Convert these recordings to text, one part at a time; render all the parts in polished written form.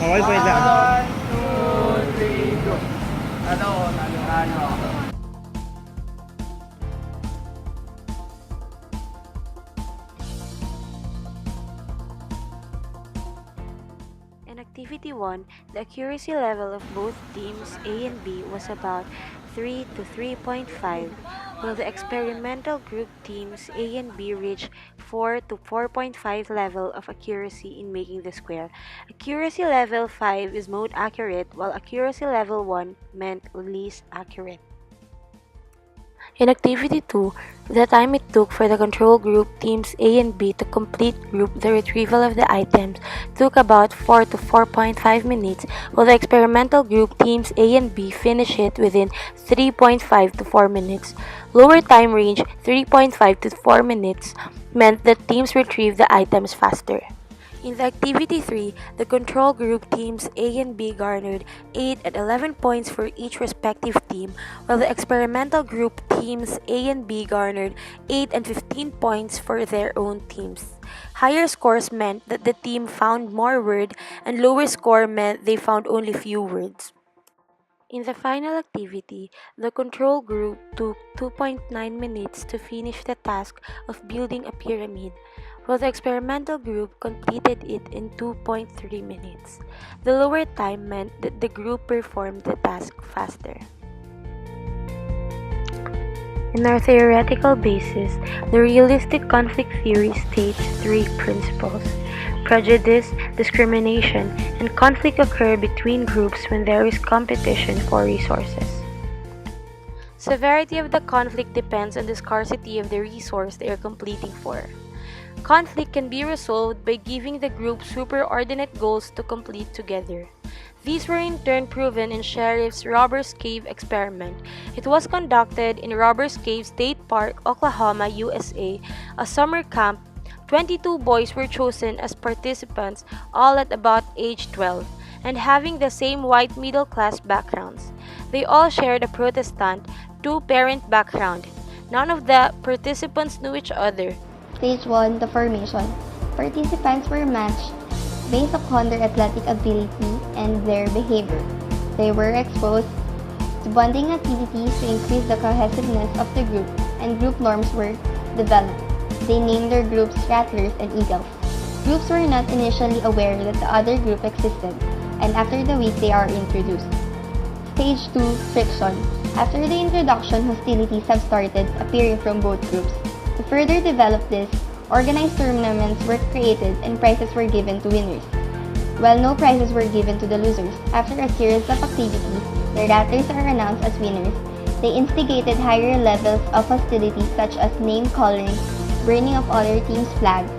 Okay, wait lang. 1, 2, 3, go. Ano. In Activity 1, the accuracy level of both teams A and B was about 3 to 3.5, while the experimental group teams A and B reached 4 to 4.5 level of accuracy in making the square. Accuracy level 5 is most accurate, while accuracy level 1 meant least accurate. In Activity 2, the time it took for the control group teams A and B to complete group the retrieval of the items took about 4 to 4.5 minutes, while the experimental group teams A and B finished it within 3.5 to 4 minutes. Lower time range 3.5 to 4 minutes meant that teams retrieved the items faster. In the Activity 3, the control group teams A and B garnered 8 and 11 points for each respective team, while the experimental group teams A and B garnered 8 and 15 points for their own teams. Higher scores meant that the team found more words, and lower score meant they found only few words. In the final activity, the control group took 2.9 minutes to finish the task of building a pyramid, while the experimental group completed it in 2.3 minutes. The lower time meant that the group performed the task faster. In our theoretical basis, the realistic conflict theory states three principles. Prejudice, discrimination, and conflict occur between groups when there is competition for resources. Severity of the conflict depends on the scarcity of the resource they are competing for. Conflict can be resolved by giving the group superordinate goals to complete together. These were in turn proven in Sheriff's Robbers Cave experiment. It was conducted in Robbers Cave State Park, Oklahoma, USA, a summer camp. 22 boys were chosen as participants, all at about age 12, and having the same white middle-class backgrounds. They all shared a Protestant, two-parent background. None of the participants knew each other. Stage 1, the formation. Participants were matched based upon their athletic ability and their behavior. They were exposed to bonding activities to increase the cohesiveness of the group, and group norms were developed. They named their groups Rattlers and Eagles. Groups were not initially aware that the other group existed, and after the week they are introduced. Stage 2, friction. After the introduction, hostilities have started appearing from both groups. To further develop this, organized tournaments were created and prizes were given to winners, while no prizes were given to the losers. After a series of activities, the Rattlers are announced as winners. They instigated higher levels of hostility such as name-calling, burning of other team's flags,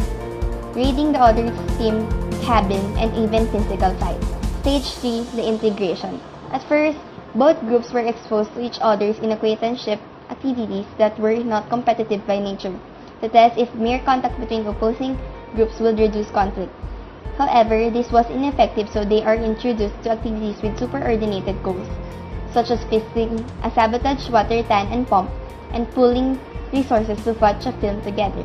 raiding the other team's cabin, and even physical fights. Stage 3, the integration. At first, both groups were exposed to each other's in acquaintanceship activities that were not competitive by nature, to test if mere contact between opposing groups would reduce conflict. However, this was ineffective, so they are introduced to activities with superordinated goals, such as fisting, a sabotage water tank and pump, and pooling resources to watch a film together.